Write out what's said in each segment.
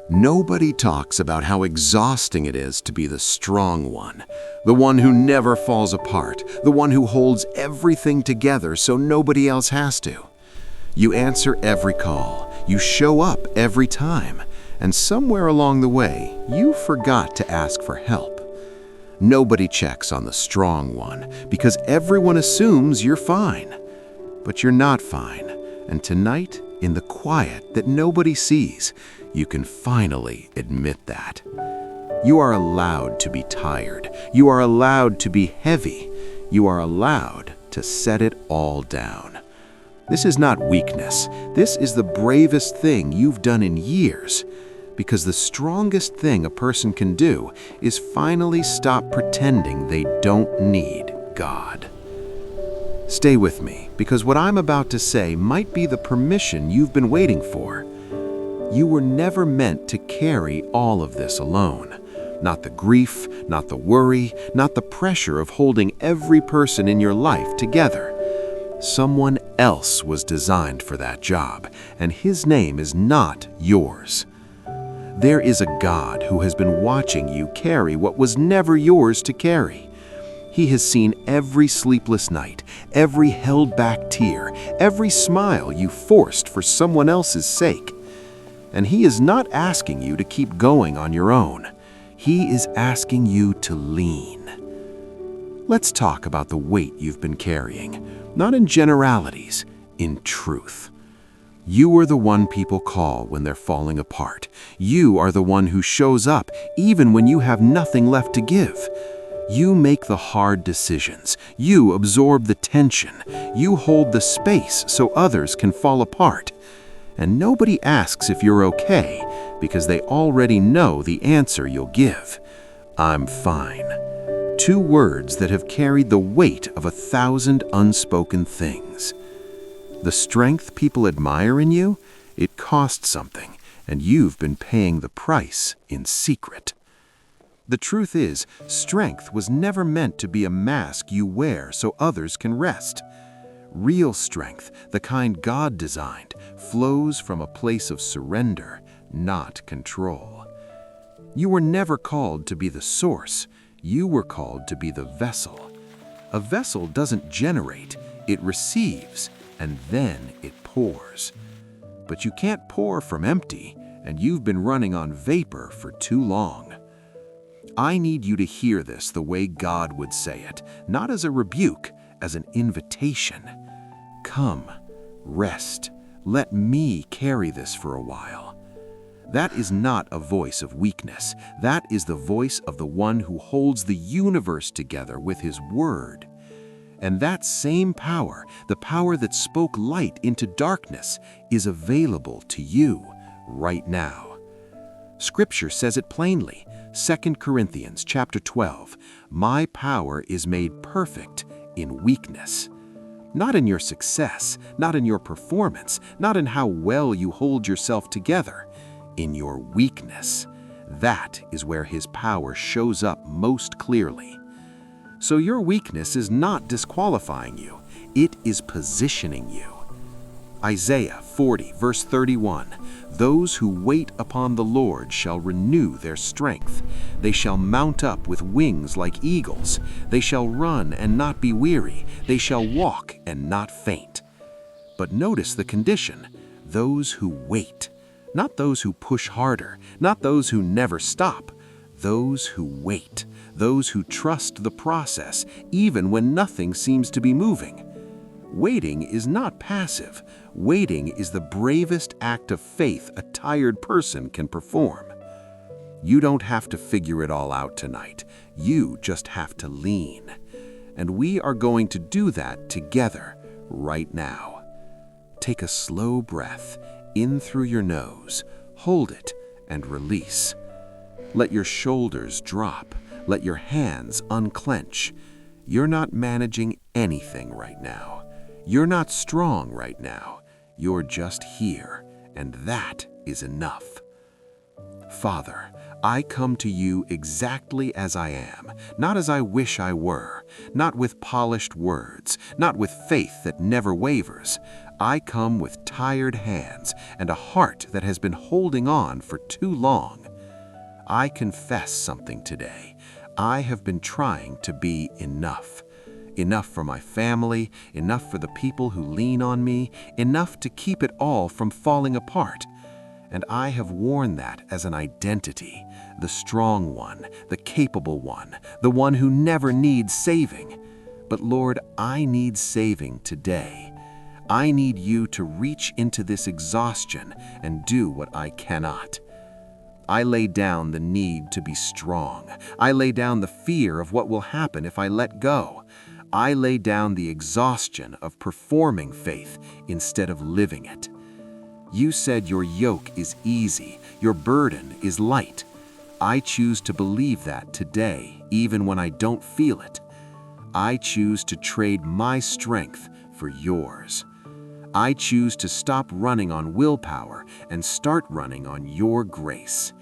Nobody talks about how exhausting it is to be the strong one, the one who never falls apart, the one who holds everything together so nobody else has to. You answer every call, you show up every time, and somewhere along the way, you forgot to ask for help. Nobody checks on the strong one because everyone assumes you're fine. But you're not fine, and tonight, in the quiet that nobody sees, you can finally admit that. You are allowed to be tired. You are allowed to be heavy. You are allowed to set it all down. This is not weakness. This is the bravest thing you've done in years. Because the strongest thing a person can do is finally stop pretending they don't need God. Stay with me, because what I'm about to say might be the permission you've been waiting for. You were never meant to carry all of this alone. Not the grief, not the worry, not the pressure of holding every person in your life together. Someone else was designed for that job, and his name is not yours. There is a God who has been watching you carry what was never yours to carry. He has seen every sleepless night, every held-back tear, every smile you forced for someone else's sake. And He is not asking you to keep going on your own. He is asking you to lean. Let's talk about the weight you've been carrying, not in generalities, in truth. You are the one people call when they're falling apart. You are the one who shows up even when you have nothing left to give. You make the hard decisions. You absorb the tension. You hold the space so others can fall apart. And nobody asks if you're okay because they already know the answer you'll give. I'm fine. 2 words that have carried the weight of 1,000 unspoken things. The strength people admire in you, it costs something, and you've been paying the price in secret. The truth is, strength was never meant to be a mask you wear so others can rest. Real strength, the kind God designed, flows from a place of surrender, not control. You were never called to be the source. You were called to be the vessel. A vessel doesn't generate, it receives, and then it pours. But you can't pour from empty, and you've been running on vapor for too long. I need you to hear this the way God would say it, not as a rebuke, as an invitation. Come, rest, let me carry this for a while. That is not a voice of weakness. That is the voice of the one who holds the universe together with His word. And that same power, the power that spoke light into darkness, is available to you right now. Scripture says it plainly, 2 Corinthians chapter 12, "My power is made perfect in weakness." Not in your success, not in your performance, not in how well you hold yourself together, in your weakness. That is where His power shows up most clearly. So your weakness is not disqualifying you, it is positioning you. Isaiah 40, verse 31, "Those who wait upon the Lord shall renew their strength. They shall mount up with wings like eagles. They shall run and not be weary. They shall walk and not faint." But notice the condition, those who wait. Not those who push harder, not those who never stop. Those who wait, those who trust the process, even when nothing seems to be moving. Waiting is not passive. Waiting is the bravest act of faith a tired person can perform. You don't have to figure it all out tonight. You just have to lean. And we are going to do that together right now. Take a slow breath in through your nose, hold it, and release. Let your shoulders drop. Let your hands unclench. You're not managing anything right now. You're not strong right now. You're just here, and that is enough. Father, I come to you exactly as I am, not as I wish I were, not with polished words, not with faith that never wavers. I come with tired hands and a heart that has been holding on for too long. I confess something today. I have been trying to be enough. Enough for my family, enough for the people who lean on me, enough to keep it all from falling apart. And I have worn that as an identity, the strong one, the capable one, the one who never needs saving. But Lord, I need saving today. I need you to reach into this exhaustion and do what I cannot. I lay down the need to be strong. I lay down the fear of what will happen if I let go. I lay down the exhaustion of performing faith instead of living it. You said your yoke is easy, your burden is light. I choose to believe that today, even when I don't feel it. I choose to trade my strength for yours. I choose to stop running on willpower and start running on your grace.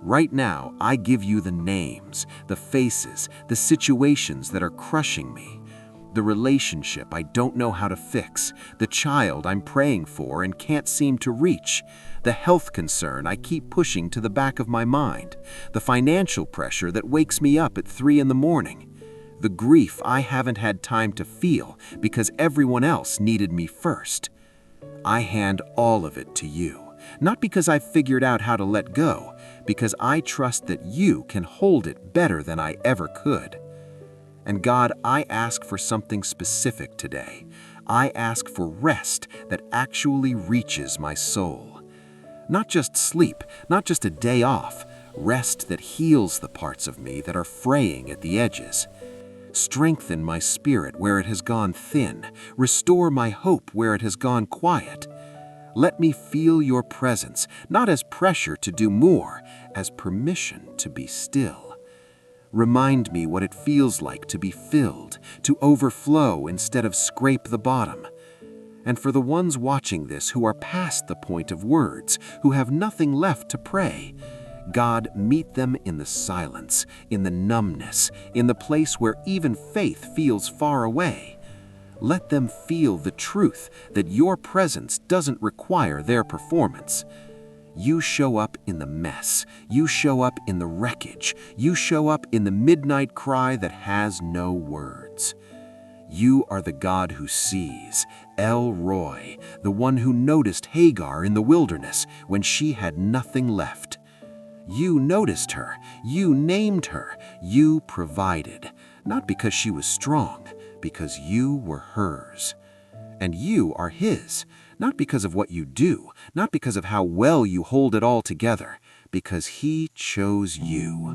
Right now, I give you the names, the faces, the situations that are crushing me, the relationship I don't know how to fix, the child I'm praying for and can't seem to reach, the health concern I keep pushing to the back of my mind, the financial pressure that wakes me up at 3 in the morning, the grief I haven't had time to feel because everyone else needed me first. I hand all of it to you, not because I've figured out how to let go, because I trust that you can hold it better than I ever could. And God, I ask for something specific today. I ask for rest that actually reaches my soul. Not just sleep, not just a day off, rest that heals the parts of me that are fraying at the edges. Strengthen my spirit where it has gone thin. Restore my hope where it has gone quiet. Let me feel your presence, not as pressure to do more, as permission to be still. Remind me what it feels like to be filled, to overflow instead of scrape the bottom. And for the ones watching this who are past the point of words, who have nothing left to pray, God, meet them in the silence, in the numbness, in the place where even faith feels far away. Let them feel the truth that your presence doesn't require their performance. You show up in the mess. You show up in the wreckage. You show up in the midnight cry that has no words. You are the God who sees, El Roy, the one who noticed Hagar in the wilderness when she had nothing left. You noticed her, you named her, you provided, not because she was strong, because you were hers. And you are his, not because of what you do, not because of how well you hold it all together, because he chose you.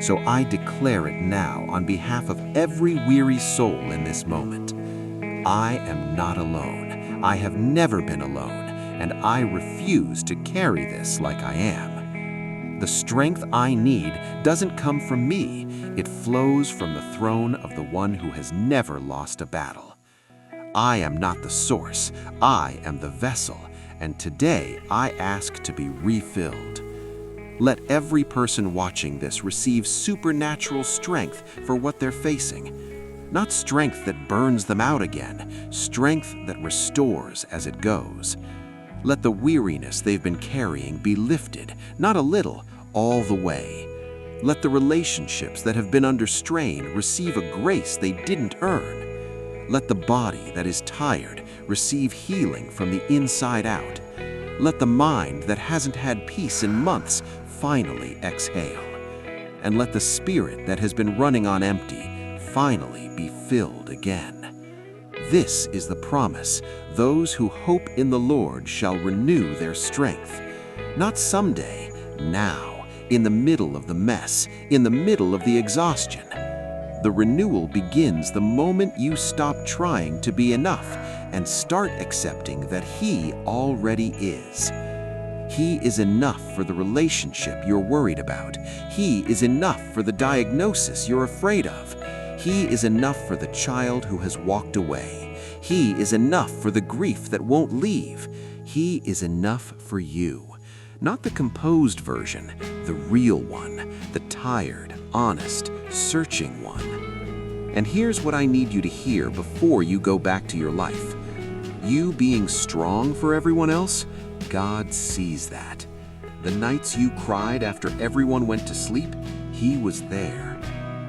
So I declare it now on behalf of every weary soul in this moment. I am not alone. I have never been alone, and I refuse to carry this like I am. The strength I need doesn't come from me. It flows from the throne of the one who has never lost a battle. I am not the source. I am the vessel, and today I ask to be refilled. Let every person watching this receive supernatural strength for what they're facing. Not strength that burns them out again, strength that restores as it goes. Let the weariness they've been carrying be lifted, not a little, all the way. Let the relationships that have been under strain receive a grace they didn't earn. Let the body that is tired receive healing from the inside out. Let the mind that hasn't had peace in months finally exhale. And let the spirit that has been running on empty finally be filled again. This is the promise. Those who hope in the Lord shall renew their strength. Not someday, now, in the middle of the mess, in the middle of the exhaustion. The renewal begins the moment you stop trying to be enough and start accepting that He already is. He is enough for the relationship you're worried about. He is enough for the diagnosis you're afraid of. He is enough for the child who has walked away. He is enough for the grief that won't leave. He is enough for you. Not the composed version, the real one, the tired, honest, searching one. And here's what I need you to hear before you go back to your life. You being strong for everyone else, God sees that. The nights you cried after everyone went to sleep, He was there.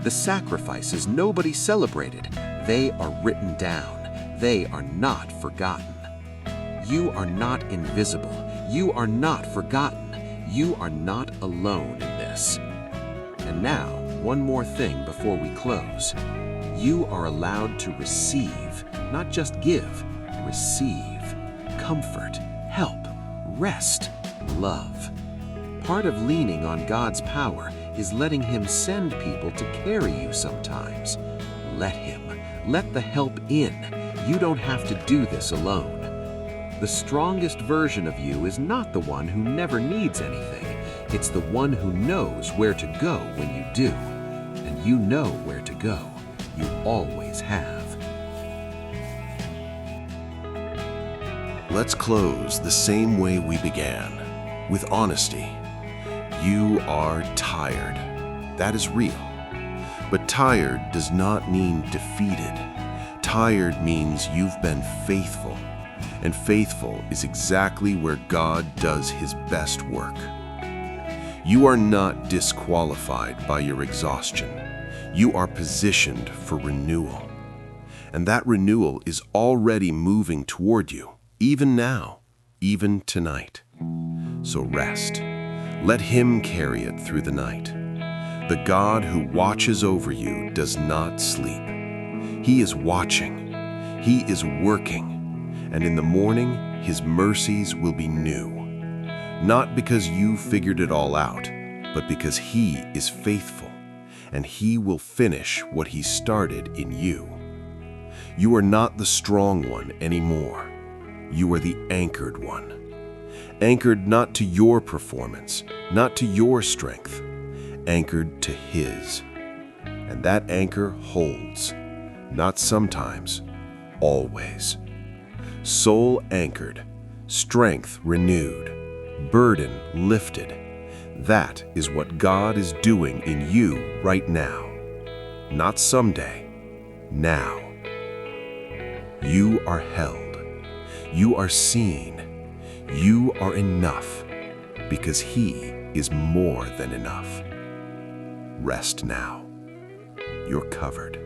The sacrifices nobody celebrated, they are written down. They are not forgotten. You are not invisible. You are not forgotten. You are not alone in this. And now, one more thing before we close. You are allowed to receive, not just give. Receive comfort, help, rest, love. Part of leaning on God's power is letting Him send people to carry you sometimes. Let Him. Let the help in. You don't have to do this alone. The strongest version of you is not the one who never needs anything. It's the one who knows where to go when you do. And you know where to go. You always have. Let's close the same way we began, with honesty. You are tired. That is real. But tired does not mean defeated. Tired means you've been faithful, and faithful is exactly where God does His best work. You are not disqualified by your exhaustion. You are positioned for renewal. And that renewal is already moving toward you, even now, even tonight. So rest. Let Him carry it through the night. The God who watches over you does not sleep. He is watching. He is working. And in the morning, His mercies will be new. Not because you figured it all out, but because He is faithful, and He will finish what He started in you. You are not the strong one anymore. You are the anchored one. Anchored not to your performance, not to your strength, anchored to His. And that anchor holds, not sometimes, always. Soul anchored, strength renewed, burden lifted. That is what God is doing in you right now. Not someday, now. You are held. You are seen. You are enough because He is more than enough. Rest now. You're covered.